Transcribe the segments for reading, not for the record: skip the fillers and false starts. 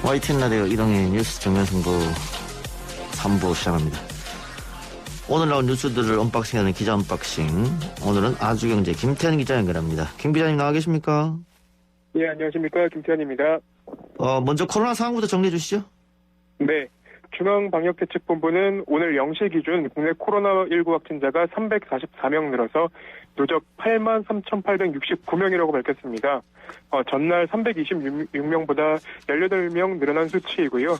YTN 라디오 이동의 뉴스 정면승부 3부 시작합니다. 오늘 나온 뉴스들을 언박싱하는 기자 언박싱. 오늘은 아주경제 김태현 기자 연결합니다. 김 기자님 나와 계십니까? 예, 안녕하십니까. 김태현입니다. 먼저 코로나 상황부터 정리해 주시죠. 네. 중앙방역대책본부는 오늘 0시 기준 국내 코로나19 확진자가 344명 늘어서 누적 83,869명이라고 밝혔습니다. 전날 326명보다 18명 늘어난 수치이고요.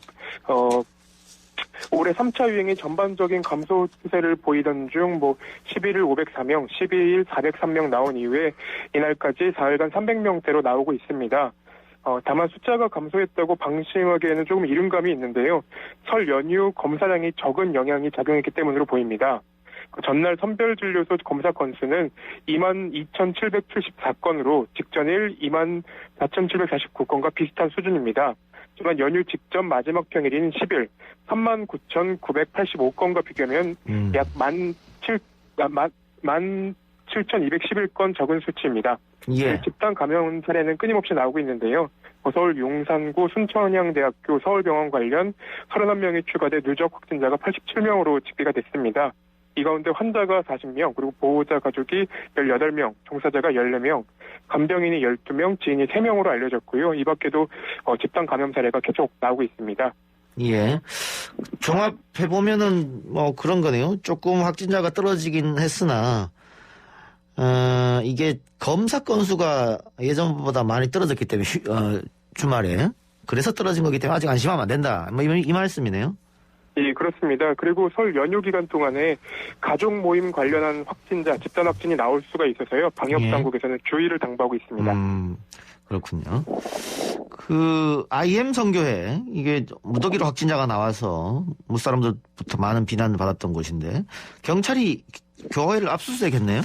올해 3차 유행이 전반적인 감소 추세를 보이던 중 11일 504명, 12일 403명 나온 이후에 이날까지 4일간 300명대로 나오고 있습니다. 다만 숫자가 감소했다고 방심하기에는 조금 이른감이 있는데요. 설 연휴 검사량이 적은 영향이 작용했기 때문으로 보입니다. 전날 선별진료소 검사 건수는 22,774건으로 직전일 24,749건과 비슷한 수준입니다. 하지만 연휴 직전 마지막 평일인 10일 39,985건과 비교하면 약 17,211건 적은 수치입니다. 예. 집단 감염 사례는 끊임없이 나오고 있는데요. 서울 용산구 순천향대학교 서울병원 관련 31명이 추가돼 누적 확진자가 87명으로 집계가 됐습니다. 이 가운데 환자가 40명, 그리고 보호자 가족이 18명, 종사자가 14명, 간병인이 12명, 지인이 3명으로 알려졌고요. 이 밖에도 집단 감염 사례가 계속 나오고 있습니다. 예. 종합해보면은 그런 거네요. 조금 확진자가 떨어지긴 했으나 이게 검사 건수가 예전보다 많이 떨어졌기 때문에 주말에 그래서 떨어진 거기 때문에 아직 안심하면 안 된다. 이 말씀이네요. 예, 그렇습니다. 그리고 설 연휴 기간 동안에 가족 모임 관련한 확진자, 집단 확진이 나올 수가 있어서요. 방역당국에서는 주의를 당부하고 있습니다. 그렇군요. IM 선교회, 이게 무더기로 확진자가 나와서 무사람들부터 많은 비난을 받았던 곳인데, 경찰이 교회를 압수수색했네요?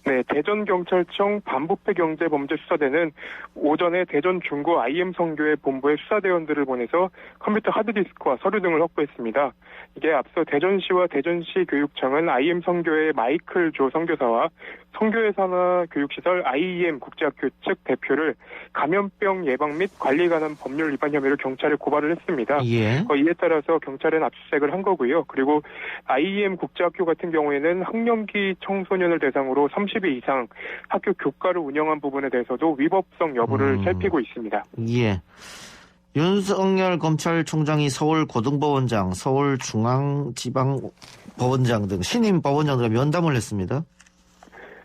네, 대전경찰청 반부패경제범죄수사대는 오전에 대전 중구 IM 선교회 본부에 수사대원들을 보내서 컴퓨터 하드디스크와 서류 등을 확보했습니다. 이게 앞서 대전시와 대전시 교육청은 IM 선교회 마이클 조 선교사와 선교회 산하 교육시설 IEM 국제학교 측 대표를 감염병 예방 및 관리 관한 법률 위반 혐의로 경찰에 고발을 했습니다. 예. 이에 따라서 경찰은 압수수색을 한 거고요. 그리고 IEM 국제학교 같은 경우에는 학령기 청소년을 대상으로 30일 이상 학교 교과를 운영한 부분에 대해서도 위법성 여부를 살피고 있습니다. 예. 윤석열 검찰총장이 서울고등법원장, 서울중앙지방법원장 등 신임 법원장들과 면담을 했습니다.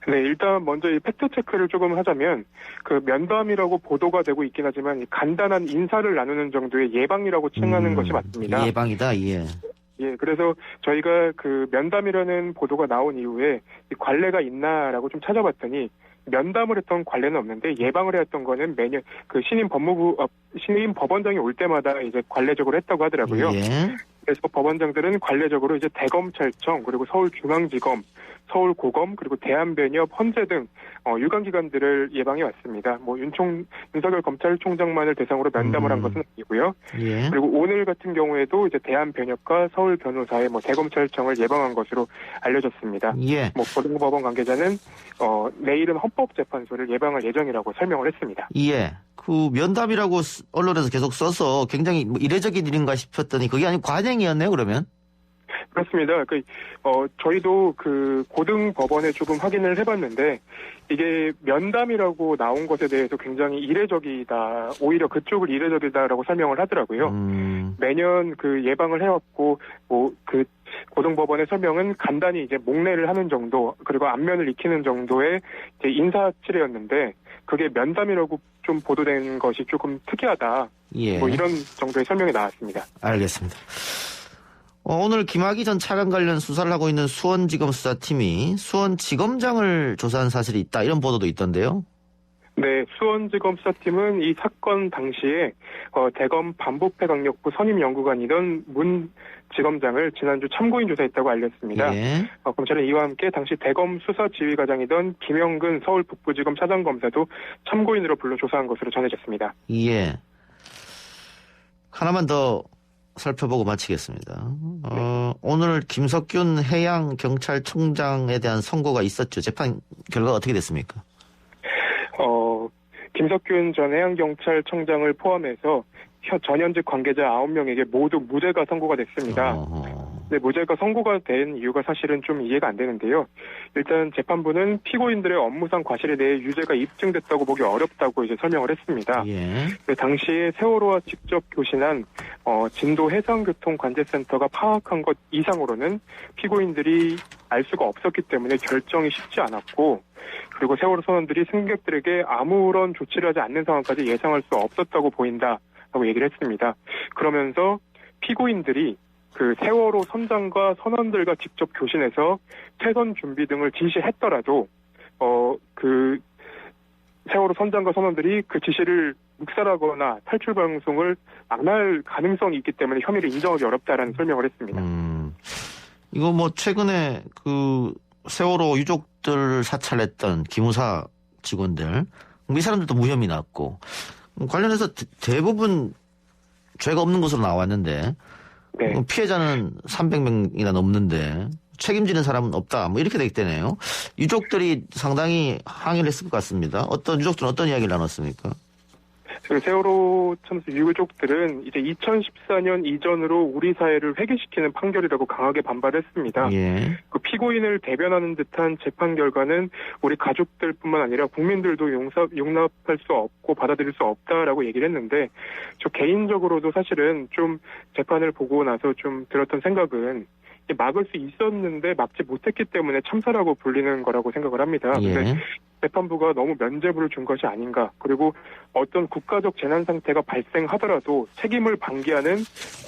네, 일단 먼저 이 팩트체크를 조금 하자면 면담이라고 보도가 되고 있긴 하지만 간단한 인사를 나누는 정도의 예방이라고 칭하는 것이 맞습니다. 예방이다, 예. 예, 그래서 저희가 면담이라는 보도가 나온 이후에 이 관례가 있나라고 좀 찾아봤더니 면담을 했던 관례는 없는데 예방을 해왔던 거는 매년 신임 법원장이 올 때마다 이제 관례적으로 했다고 하더라고요. 예. 그래서 법원장들은 관례적으로 이제 대검찰청, 그리고 서울중앙지검, 서울고검, 그리고 대한변협, 헌재 등 유관기관들을 예방해 왔습니다. 윤석열 검찰총장만을 대상으로 면담을 한 것은 아니고요. 예. 그리고 오늘 같은 경우에도 이제 대한변협과 서울변호사의 대검찰청을 예방한 것으로 알려졌습니다. 예. 고등법원 관계자는 내일은 헌법재판소를 예방할 예정이라고 설명을 했습니다. 예. 면담이라고 언론에서 계속 써서 굉장히 이례적인 일인가 싶었더니 그게 아니고 관행이었네요, 그러면? 그렇습니다. 저희도 고등법원에 조금 확인을 해봤는데 이게 면담이라고 나온 것에 대해서 굉장히 이례적이다. 오히려 그쪽을 이례적이다라고 설명을 하더라고요. 매년 예방을 해왔고 고등법원의 설명은 간단히 이제 목례를 하는 정도, 그리고 안면을 익히는 정도의 이제 인사치레였는데 그게 면담이라고 좀 보도된 것이 조금 특이하다. 예. 이런 정도의 설명이 나왔습니다. 알겠습니다. 오늘 김학의 전 차관 관련 수사를 하고 있는 수원지검 수사팀이 수원지검장을 조사한 사실이 있다. 이런 보도도 있던데요. 네, 수원지검 수사팀은 이 사건 당시에 대검 반부패강력부 선임연구관이던 문 지검장을 지난주 참고인 조사했다고 알렸습니다. 예. 검찰은 이와 함께 당시 대검 수사지휘과장이던 김영근 서울 북부지검 차장검사도 참고인으로 불러 조사한 것으로 전해졌습니다. 예. 하나만 더 살펴보고 마치겠습니다. 오늘 김석균 해양경찰청장에 대한 선고가 있었죠. 재판 결과가 어떻게 됐습니까? 김석균 전 해양경찰청장을 포함해서 전현직 관계자 9명에게 모두 무죄가 선고가 됐습니다. 네, 무죄가 선고가 된 이유가 사실은 좀 이해가 안 되는데요. 일단 재판부는 피고인들의 업무상 과실에 대해 유죄가 입증됐다고 보기 어렵다고 이제 설명을 했습니다. 예. 네, 당시에 세월호와 직접 교신한 진도 해상교통관제센터가 파악한 것 이상으로는 피고인들이 알 수가 없었기 때문에 결정이 쉽지 않았고, 그리고 세월호 선원들이 승객들에게 아무런 조치를 하지 않는 상황까지 예상할 수 없었다고 보인다라고 얘기를 했습니다. 그러면서 피고인들이 그 세월호 선장과 선원들과 직접 교신해서 퇴선 준비 등을 지시했더라도 그 세월호 선장과 선원들이 그 지시를 묵살하거나 탈출 방송을 안 할 가능성이 있기 때문에 혐의를 인정하기 어렵다라는 설명을 했습니다. 이거 뭐 최근에 그 세월호 유족들 사찰했던 기무사 직원들 이 사람들도 무혐의 났고 관련해서 대부분 죄가 없는 것으로 나왔는데 네. 피해자는 300명이나 넘는데 책임지는 사람은 없다. 뭐 이렇게 되기 때문에요. 유족들이 상당히 항의를 했을 것 같습니다. 어떤 유족들은 어떤 이야기를 나눴습니까? 그 세월호 참사 유족들은 이제 2014년 이전으로 우리 사회를 회귀시키는 판결이라고 강하게 반발했습니다. 예. 그 피고인을 대변하는 듯한 재판 결과는 우리 가족들뿐만 아니라 국민들도 용납할 수 없고 받아들일 수 없다라고 얘기를 했는데, 저 개인적으로도 사실은 좀 재판을 보고 나서 좀 들었던 생각은 막을 수 있었는데 막지 못했기 때문에 참사라고 불리는 거라고 생각을 합니다. 예. 근데 재판부가 너무 면죄부를 준 것이 아닌가. 그리고 어떤 국가적 재난 상태가 발생하더라도 책임을 방기하는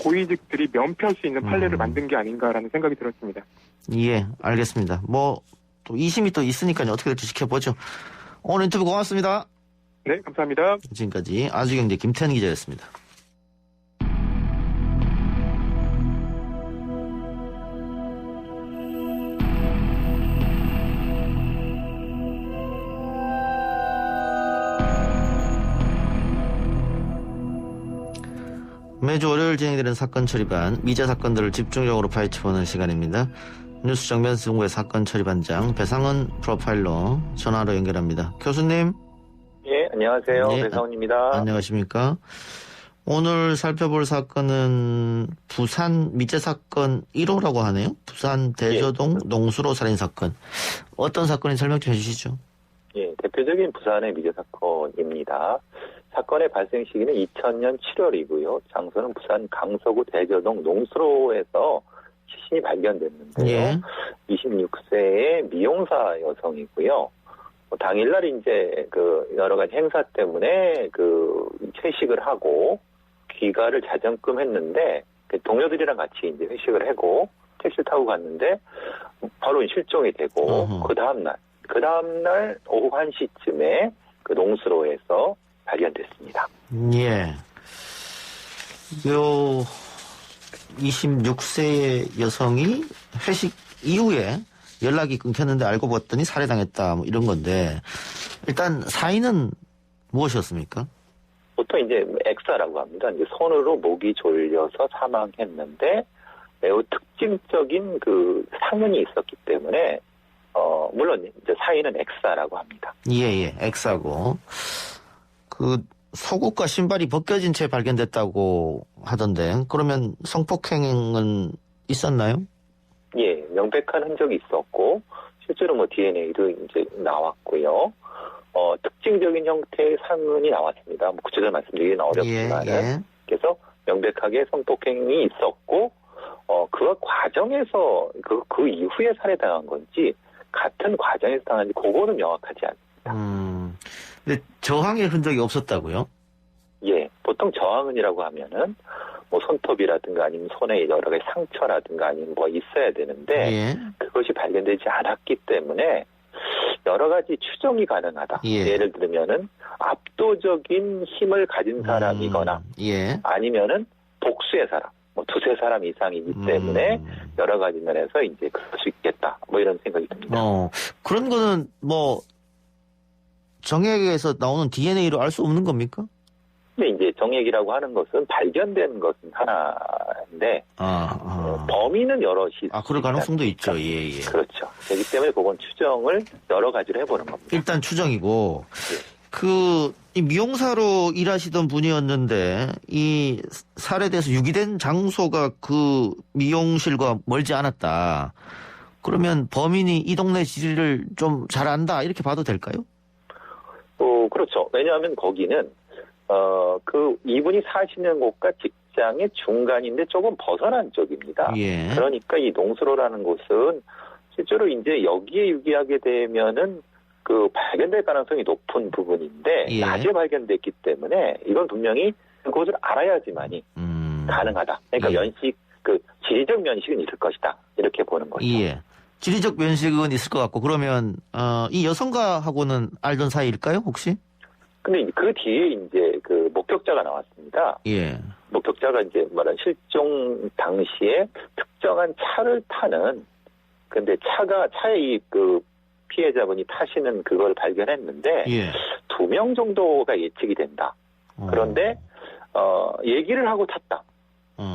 고위직들이 면피할 수 있는 판례를 만든 게 아닌가라는 생각이 들었습니다. 예, 알겠습니다. 뭐 또 2심이 또 있으니까요. 어떻게 될지 지켜보죠. 오늘 인터뷰 고맙습니다. 네, 감사합니다. 지금까지 아주경제 김태현 기자였습니다. 매주 월요일 진행되는 사건 처리반, 미제 사건들을 집중적으로 파헤쳐보는 시간입니다. 뉴스 정면 승부의 사건 처리반장 배상은 프로파일러 전화로 연결합니다. 교수님. 예, 안녕하세요. 예, 배상훈입니다. 안녕하십니까. 오늘 살펴볼 사건은 부산 미제 사건 1호라고 하네요. 부산 대저동 농수로 살인 사건. 어떤 사건인지 설명 좀 해주시죠. 예, 대표적인 부산의 미제 사건입니다. 사건의 발생 시기는 2000년 7월이고요. 장소는 부산 강서구 대저동 농수로에서 시신이 발견됐는데요. 예. 26세의 미용사 여성이고요. 당일날 이제 그 여러 가지 행사 때문에 그 회식을 하고 귀가를 자정금했는데 동료들이랑 같이 이제 회식을 하고 택시를 타고 갔는데 바로 실종이 되고 그 다음날 오후 1시쯤에 그 농수로에서 발견됐습니다. 예. 요 26세의 여성이 회식 이후에 연락이 끊겼는데 알고 봤더니 살해당했다 뭐 이런 건데 일단 사인은 무엇이었습니까? 보통 이제 액사라고 합니다. 이제 손으로 목이 졸려서 사망했는데 매우 특징적인 그 상흔이 있었기 때문에 물론 이제 사인은 액사라고 합니다. 예, 액사고 그 속옷과 신발이 벗겨진 채 발견됐다고 하던데 그러면 성폭행은 있었나요? 예, 명백한 흔적이 있었고 실제로 뭐 DNA도 이제 나왔고요. 특징적인 형태의 상흔이 나왔습니다. 뭐 구체적으로 말씀드리기는 어렵지만은 예. 그래서 명백하게 성폭행이 있었고 그 과정에서 그 이후에 살해당한 건지 같은 과정에서 당한지 그거는 명확하지 않습니다. 근데 저항의 흔적이 없었다고요? 예, 보통 저항은이라고 하면은 뭐 손톱이라든가 아니면 손에 여러 가지 상처라든가 아니면 뭐 있어야 되는데 예. 그것이 발견되지 않았기 때문에 여러 가지 추정이 가능하다. 예. 예를 들면은 압도적인 힘을 가진 사람이거나 예. 아니면은 복수의 사람, 뭐 두세 사람 이상이기 때문에 여러 가지 면에서 이제 그럴 수 있겠다. 뭐 이런 생각이 듭니다. 그런 거는 뭐 정액에서 나오는 DNA로 알 수 없는 겁니까? 근데 이제 정액이라고 하는 것은 발견된 것은 하나인데 범인은 여럿이 그럴 가능성도 있죠. 예, 예. 그렇죠. 그렇기 때문에 그건 추정을 여러 가지로 해보는 겁니다. 일단 추정이고 예. 이 미용사로 일하시던 분이었는데 이 살해돼서 유기된 장소가 그 미용실과 멀지 않았다. 그러면 범인이 이 동네 지리를 좀 잘 안다 이렇게 봐도 될까요? 그렇죠. 왜냐하면 거기는 이분이 사시는 곳과 직장의 중간인데 조금 벗어난 쪽입니다. 예. 그러니까 이 농수로라는 곳은 실제로 이제 여기에 유기하게 되면은 발견될 가능성이 높은 부분인데 예. 낮에 발견됐기 때문에 이건 분명히 그것을 알아야지만이 가능하다. 그러니까 예. 지리적 면식은 있을 것이다. 이렇게 보는 거죠. 예. 지리적 면식은 있을 것 같고 그러면 이 여성가하고는 알던 사이일까요 혹시? 근데 그 뒤에 이제 목격자가 나왔습니다. 예. 목격자가 이제 말한 실종 당시에 특정한 차를 타는 근데 차에 피해자분이 타시는 그걸 발견했는데 예. 2명 정도가 예측이 된다. 그런데 얘기를 하고 탔다.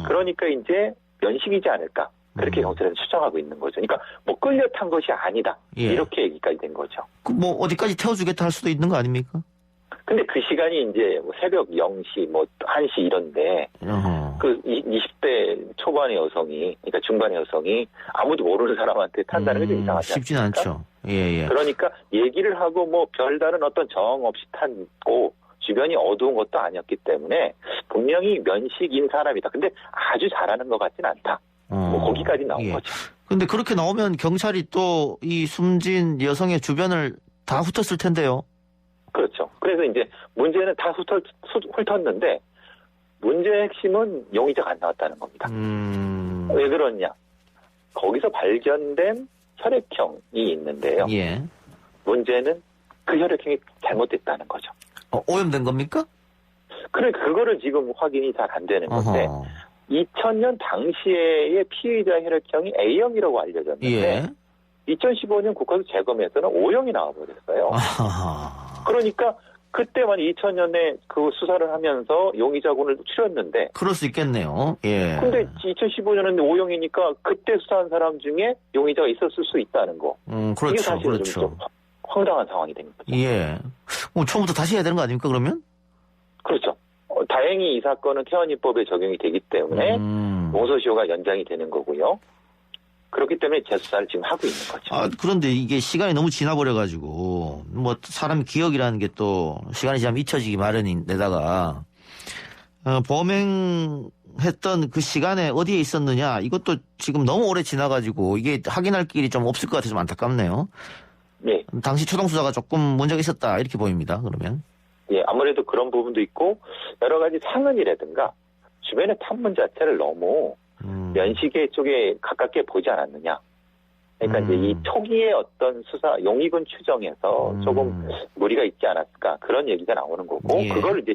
그러니까 이제 면식이지 않을까. 그렇게 경찰은 추정하고 있는 거죠. 그러니까 끌려 탄 것이 아니다. 예. 이렇게 얘기까지 된 거죠. 어디까지 태워주겠다 할 수도 있는 거 아닙니까? 근데 그 시간이 이제 새벽 0시, 1시 이런데, 20대 초반의 여성이, 그러니까 중반의 여성이 아무도 모르는 사람한테 탄다는 게 좀 이상하지 않습니까? 쉽진 않죠. 예, 예. 그러니까 얘기를 하고 별다른 어떤 정 없이 탔고, 주변이 어두운 것도 아니었기 때문에 분명히 면식인 사람이다. 근데 아주 잘하는 것 같진 않다. 거기까지 나온 거죠. 근데 그렇게 나오면 경찰이 또 이 숨진 여성의 주변을 다 훑었을 텐데요. 그렇죠. 그래서 이제 문제는 다 훑었는데 문제의 핵심은 용의자가 안 나왔다는 겁니다. 왜 그러냐? 거기서 발견된 혈액형이 있는데요. 예. 문제는 그 혈액형이 잘못됐다는 거죠. 오염된 겁니까? 그거를 지금 확인이 잘 안 되는 건데 2000년 당시에의 피의자 혈액형이 A형이라고 알려졌는데 예. 2015년 국가수 재검에서는 O형이 나와버렸어요. 그러니까 그때만 2000년에 그 수사를 하면서 용의자군을 추렸는데 그럴 수 있겠네요. 예. 근데 2015년은 O형이니까 그때 수사한 사람 중에 용의자가 있었을 수 있다는 거. 그렇죠. 이게 사실은 그렇죠. 좀 황당한 상황이 된 거죠. 예. 처음부터 다시 해야 되는 거 아닙니까 그러면? 그렇죠. 다행히 이 사건은 태완이법에 적용이 되기 때문에 공소시효가 연장이 되는 거고요. 그렇기 때문에 재수사를 지금 하고 있는 거죠. 그런데 이게 시간이 너무 지나버려가지고 사람 기억이라는 게 또 시간이 지나면 잊혀지기 마련인데다가 범행했던 그 시간에 어디에 있었느냐 이것도 지금 너무 오래 지나가지고 이게 확인할 길이 좀 없을 것 같아서 좀 안타깝네요. 네. 당시 초동수사가 조금 문제가 있었다 이렇게 보입니다. 그러면. 예, 아무래도 그런 부분도 있고 여러 가지 상흔이라든가 주변의 탐문 자체를 너무 면식의 쪽에 가깝게 보지 않았느냐. 그러니까 이제 이 초기의 어떤 수사 용의군 추정에서 조금 무리가 있지 않았을까 그런 얘기가 나오는 거고 예. 그걸 이제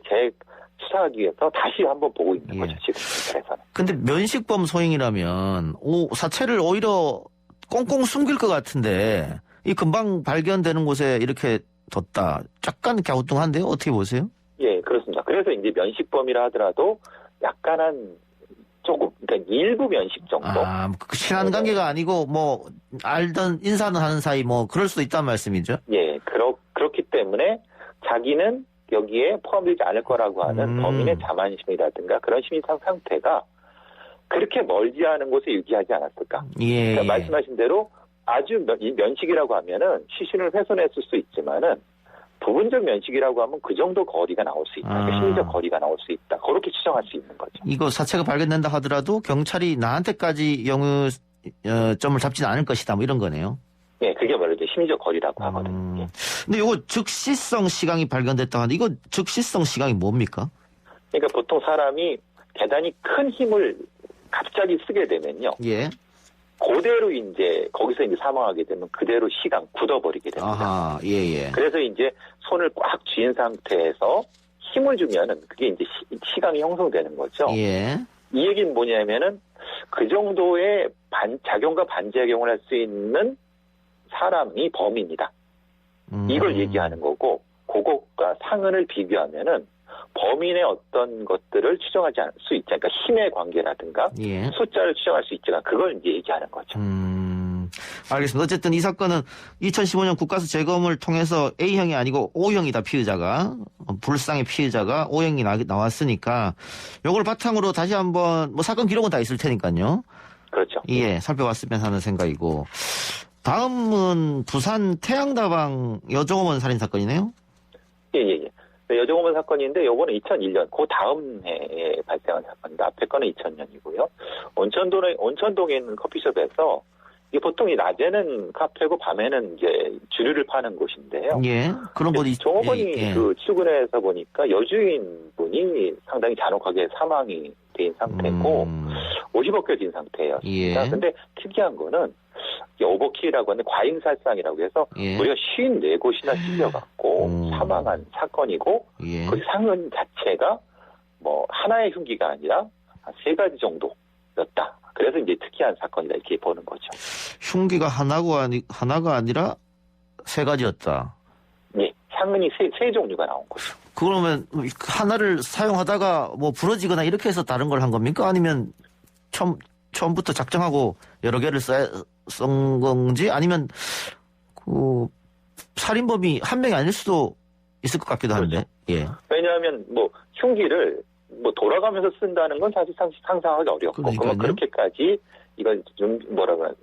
수사하기 위해서 다시 한번 보고 있는 거죠 지금 경찰에서는. 근데 면식범 소행이라면 사체를 오히려 꽁꽁 숨길 것 같은데 이 금방 발견되는 곳에 이렇게 뒀다. 약간 갸우뚱한데요? 어떻게 보세요? 예, 그렇습니다. 그래서 이제 면식범이라 하더라도 약간은 조금, 그러니까 일부 면식 정도? 친한 관계가 아니고, 알던, 인사는 하는 사이, 그럴 수도 있단 말씀이죠? 예, 그렇기 때문에 자기는 여기에 포함되지 않을 거라고 하는 범인의 자만심이라든가 그런 심리상 상태가 그렇게 멀지 않은 곳에 유기하지 않았을까? 예. 그러니까 말씀하신 대로 아주 면식이라고 하면은 시신을 훼손했을 수 있지만은 부분적 면식이라고 하면 그 정도 거리가 나올 수 있다. 그러니까 심리적 거리가 나올 수 있다. 그렇게 추정할 수 있는 거죠. 이거 사체가 발견된다 하더라도 경찰이 나한테까지 점을 잡지는 않을 것이다. 이런 거네요. 예, 그게 말이죠. 심리적 거리라고 하거든요. 근데 이거 즉시성 시간이 발견됐다 하는데 이거 즉시성 시간이 뭡니까? 그러니까 보통 사람이 대단히 큰 힘을 갑자기 쓰게 되면요. 예. 그대로 이제 거기서 이제 사망하게 되면 그대로 시간 굳어버리게 됩니다. 아하, 예. 그래서 이제 손을 꽉 쥐은 상태에서 힘을 주면은 그게 이제 시간이 형성되는 거죠. 예. 이 얘기는 뭐냐면은 그 정도의 작용과 반작용을 할 수 있는 사람이 범인이다. 이걸 얘기하는 거고 그것과 상흔을 비교하면은 범인의 어떤 것들을 추정하지 않을 수 있지. 그러니까 힘의 관계라든가 예. 숫자를 추정할 수 있지만 그걸 이제 얘기하는 거죠. 알겠습니다. 어쨌든 이 사건은 2015년 국가수 재검을 통해서 A형이 아니고 O형이다, 피의자가. 불상의 피의자가 O형이 나왔으니까 요걸 바탕으로 다시 한번 뭐 사건 기록은 다 있을 테니까요. 그렇죠. 예, 살펴봤으면 하는 생각이고. 다음은 부산 태양다방 여종업원 살인 사건이네요. 예. 여종업원 사건인데 요거는 2001년 그 다음 해에 발생한 사건입니다. 앞에 거는 2000년이고요. 온천동에 있는 커피숍에서 이게 보통 이 낮에는 카페고 밤에는 이제 주류를 파는 곳인데요. 예, 그런 분이 종업원이 그 출근해서 보니까 여주인 분이 상당히 잔혹하게 사망이 된 상태고 50억 껴진 상태였습니다. 예. 근데 특이한 거는 오버킬이라고 하는데 과잉살상이라고 해서 예. 우리가 54곳이나 찔려갖고 사망한 사건이고 예. 그 상흔 자체가 뭐 하나의 흉기가 아니라 한 3가지 정도였다. 그래서 이제 특이한 사건이다 이렇게 보는 거죠. 흉기가 하나가 아니라 3가지였다. 네, 상흔이 세 종류가 나온 거죠. 그러면 하나를 사용하다가 뭐 부러지거나 이렇게 해서 다른 걸 한 겁니까? 아니면 처음부터 작정하고 여러 개를 쓴 건지 아니면 그 살인범이 한 명이 아닐 수도 있을 것 같기도 한데. 그렇죠. 예. 왜냐하면 뭐 흉기를 뭐 돌아가면서 쓴다는 건 사실 상상하기 어렵고 그러면 그렇게까지 이건 좀 뭐라고 하나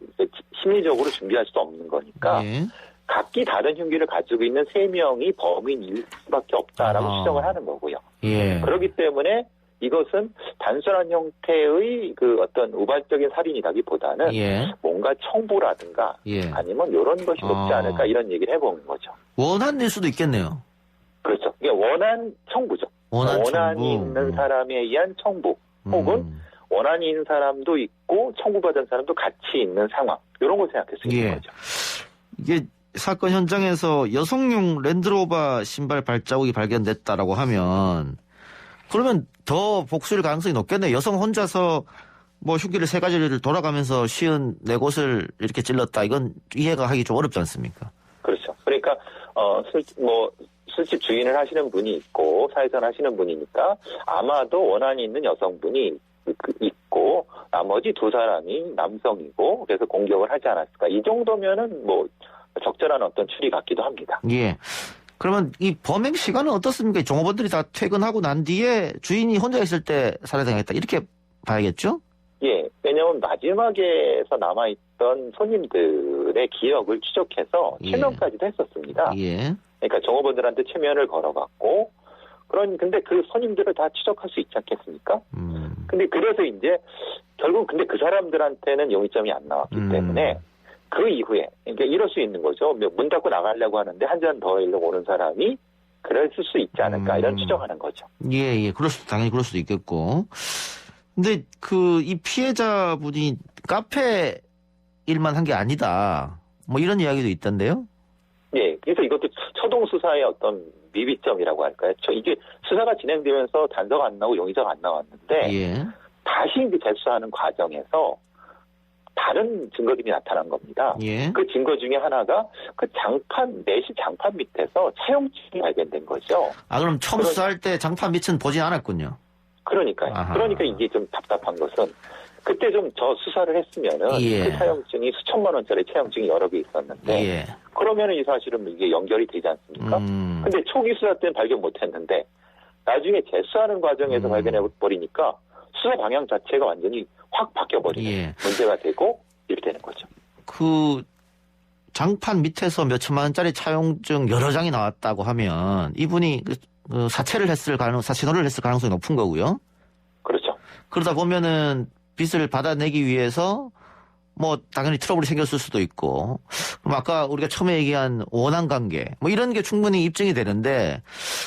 심리적으로 준비할 수 없는 거니까 예. 각기 다른 흉기를 가지고 있는 3명이 범인일 수밖에 없다라고 추정을 하는 거고요. 예. 그렇기 때문에 이것은 단순한 형태의 그 어떤 우발적인 살인이라기보다는 예. 뭔가 청부라든가 예. 아니면 이런 것이 높지 않을까 이런 얘기를 해보는 거죠. 원한일 수도 있겠네요. 그렇죠. 이게 원한 청부죠. 원한이 있는 사람에 의한 청부 혹은 원한이 있는 사람도 있고 청구받은 사람도 같이 있는 상황 이런 걸 생각할 수 있는 거죠. 이게 사건 현장에서 여성용 랜드로버 신발 발자국이 발견됐다라고 하면 그러면 더 복수일 가능성이 높겠네요. 여성 혼자서 뭐 흉기를 3가지를 돌아가면서 54곳을 이렇게 찔렀다. 이건 이해가 하기 좀 어렵지 않습니까? 그렇죠. 그러니까 술집 주인을 하시는 분이 있고 사회전 하시는 분이니까 아마도 원한이 있는 여성분이 있고 나머지 2사람이 남성이고 그래서 공격을 하지 않았을까. 이 정도면은 뭐 적절한 어떤 추리 같기도 합니다. 예. 그러면 이 범행 시간은 어떻습니까? 종업원들이 다 퇴근하고 난 뒤에 주인이 혼자 있을 때 살해당했다. 이렇게 봐야겠죠? 예. 왜냐하면 마지막에서 남아있던 손님들의 기억을 추적해서 최면까지도 했었습니다. 예. 그러니까 종업원들한테 최면을 걸어갔고 근데 그 손님들을 다 추적할 수 있지 않겠습니까? 근데 그래서 이제 결국 근데 그 사람들한테는 용의점이 안 나왔기 때문에 그 이후에 그러니까 이럴 수 있는 거죠. 문 닫고 나가려고 하는데 한 잔 더 하려고 오는 사람이 그랬을 수 있지 않을까 이런 추정하는 거죠. 예. 당연히 그럴 수도 있겠고. 근데 이 피해자분이 카페 일만 한 게 아니다. 뭐 이런 이야기도 있던데요. 예. 그래서 이것도 초동 수사의 어떤 미비점이라고 할까요? 이게 수사가 진행되면서 단서가 안 나오고 용의자가 안 나왔는데 예. 다시 이제 재수하는 과정에서 다른 증거들이 나타난 겁니다. 예. 그 증거 중에 하나가 그 내실 장판 밑에서 차용증이 발견된 거죠. 그럼 처음 수사할 때 장판 밑은 보진 않았군요. 그러니까요. 아하. 그러니까 이게 좀 답답한 것은 그때 좀 저 수사를 했으면은 그 차용증이 수천만 원짜리 차용증이 여러 개 있었는데 그러면은 이 사실은 이게 연결이 되지 않습니까? 근데 초기 수사 때는 발견 못 했는데 나중에 재수하는 과정에서 발견해 버리니까 수사 방향 자체가 완전히 확 바뀌어버리는 문제가 되고 이렇게 되는 거죠. 그 장판 밑에서 몇 천만 원짜리 차용증 여러 장이 나왔다고 하면 이분이 사채를 사신호를 했을 가능성이 높은 거고요. 그렇죠. 그러다 보면은 빚을 받아내기 위해서 뭐 당연히 트러블이 생겼을 수도 있고 그럼 아까 우리가 처음에 얘기한 원한 관계 뭐 이런 게 충분히 입증이 되는데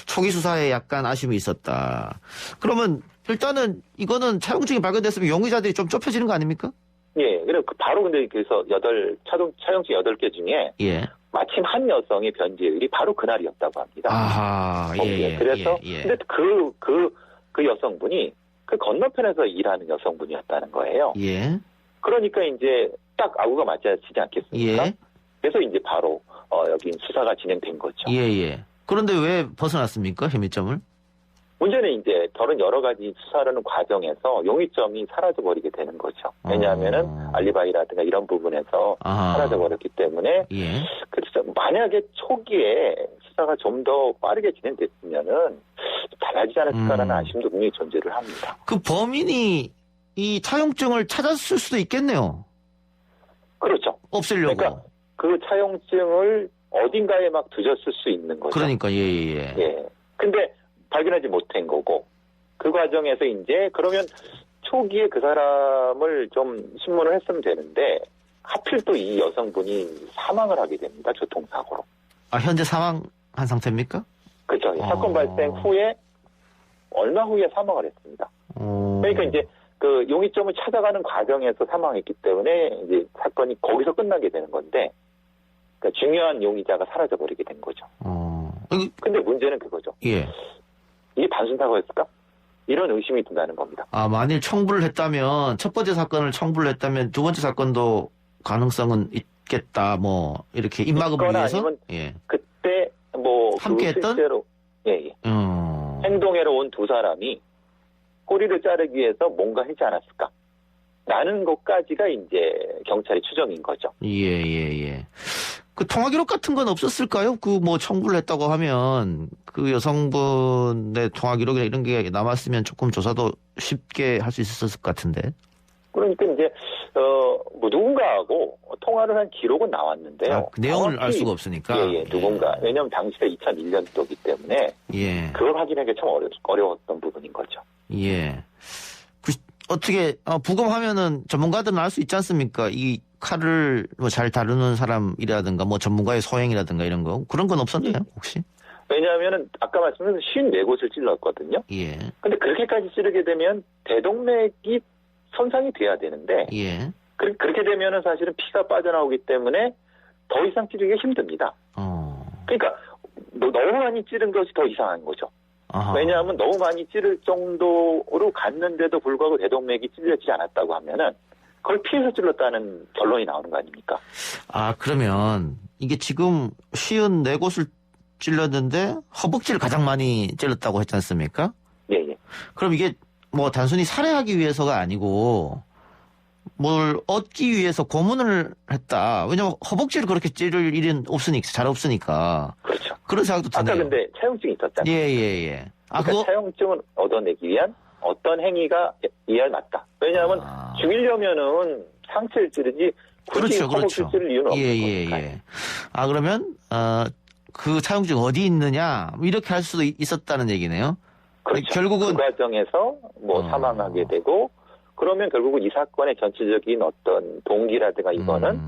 초기 수사에 약간 아쉬움이 있었다. 그러면 일단은 이거는 차용증이 발견됐으면 용의자들이 좀 좁혀지는 거 아닙니까? 예. 바로 근데 그래서 차용증 8개 중에 마침 한 여성의 변제율이 바로 그날이었다고 합니다. 아하. 그래서 근데 그 여성분이 그 건너편에서 일하는 여성분이었다는 거예요. 예. 그러니까 이제 딱 아구가 맞아지지 않겠습니까? 그래서 이제 바로 여기 수사가 진행된 거죠. 그런데 왜 벗어났습니까? 혐의점을? 문제는 이제 저런 여러 가지 수사하는 과정에서 용의점이 사라져버리게 되는 거죠. 왜냐하면은 알리바이라든가 이런 부분에서 사라져버렸기 때문에 예. 그래서 만약에 초기에 수사가 좀 더 빠르게 진행됐으면은 달라지지 않았을까라는 아쉬움도 분명히 존재를 합니다. 그 범인이 이 차용증을 찾았을 수도 있겠네요. 그렇죠. 없애려고. 그러니까 그 차용증을 어딘가에 막 두셨을 수 있는 거죠. 그러니까 예. 예. 근데 발견하지 못한 거고 그 과정에서 이제 그러면 초기에 그 사람을 좀 신문을 했으면 되는데 하필 또 이 여성분이 사망을 하게 됩니다. 교통사고로. 아, 현재 사망한 상태입니까? 그렇죠. 사건 발생 후에 얼마 후에 사망을 했습니다. 그러니까 이제 그 용의점을 찾아가는 과정에서 사망했기 때문에 이제 사건이 거기서 끝나게 되는 건데 그러니까 중요한 용의자가 사라져버리게 된 거죠. 근데 문제는 그거죠. 예. 이게 단순 사고였을까? 이런 의심이 든다는 겁니다. 아, 만일 청부를 했다면 첫 번째 사건을 청부를 했다면 두 번째 사건도 가능성은 있겠다. 뭐 이렇게 입막음을 위해서. 아니면 예. 그때 뭐 함께했던 실제로 예. 행동해로 온 두 사람이 꼬리를 자르기 위해서 뭔가 하지 않았을까? 라는 것까지가 이제 경찰의 추정인 거죠. 예. 그 통화 기록 같은 건 없었을까요? 그 뭐 청부를 했다고 하면 그 여성분의 통화 기록이나 이런 게 남았으면 조금 조사도 쉽게 할 수 있었을 것 같은데. 그러니까 이제 뭐 누군가하고 통화를 한 기록은 나왔는데요. 아, 그 내용을 알 수가 없으니까. 예, 누군가. 왜냐하면 당시가 2001년도이기 때문에 예. 그걸 확인하기 참 어려웠던 부분인 거죠. 예. 어떻게 부검하면은 전문가들은 알 수 있지 않습니까? 이 칼을 뭐 잘 다루는 사람이라든가 뭐 전문가의 소행이라든가 이런 거 그런 건 없었나요 혹시? 왜냐하면은 아까 말씀드린 54곳을 찔렀거든요. 예. 근데 그렇게까지 찌르게 되면 대동맥이 손상이 돼야 되는데 예. 그렇게 되면은 사실은 피가 빠져나오기 때문에 더 이상 찌르기가 힘듭니다. 그러니까 너무 많이 찌른 것이 더 이상한 거죠. 아하. 왜냐하면 너무 많이 찌를 정도로 갔는데도 불구하고 대동맥이 찔려지지 않았다고 하면은 그걸 피해서 찔렀다는 결론이 나오는 거 아닙니까? 아, 그러면 이게 지금 54곳을 찔렀는데 허벅지를 가장 많이 찔렀다고 했지 않습니까? 예. 그럼 이게 뭐 단순히 살해하기 위해서가 아니고 뭘 얻기 위해서 고문을 했다. 왜냐면 허벅지를 그렇게 찌를 일은 없으니까, 잘 없으니까. 그렇죠. 그런 생각도 드네요. 아까 근데 차용증이 있었잖아요. 예. 아, 그러니까 차용증을 얻어내기 위한 어떤 행위가 이해할 맞다. 왜냐하면 죽이려면은 상체를 찌르지 굳이 허벅지를 찌를 이유는 없는 거니까. 예. 아, 그러면 그 차용증 어디 있느냐 이렇게 할 수도 있었다는 얘기네요. 그렇죠. 결국은 그 과정에서 뭐 사망하게 되고 그러면 결국은 이 사건의 전체적인 어떤 동기라든가 이거는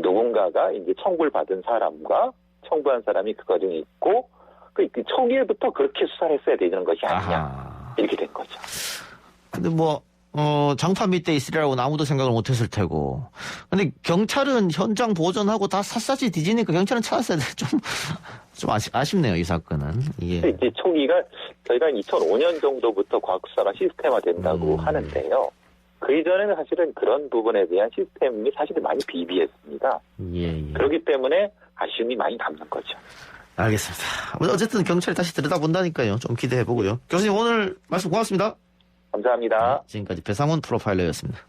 누군가가 이제 청구를 받은 사람과 청구한 사람이 그 과정에 있고 그 초기에부터 그렇게 수사를 했어야 되는 것이 아니냐 이렇게 된 거죠. 근데 뭐 장판 밑에 있으리라고는 아무도 생각을 못했을 테고. 근데 경찰은 현장 보존하고 다 샅샅이 뒤지니까 경찰은 찾았어야 돼. 좀 아쉽네요, 이 사건은. 예. 이제 초기가 저희가 2005년 정도부터 과학수사가 시스템화 된다고 하는데요. 그 이전에는 사실은 그런 부분에 대한 시스템이 사실 많이 비비했습니다. 예. 그렇기 때문에 아쉬움이 많이 남는 거죠. 알겠습니다. 어쨌든 경찰이 다시 들여다본다니까요. 좀 기대해보고요. 교수님 오늘 말씀 고맙습니다. 감사합니다. 지금까지 배상훈 프로파일러였습니다.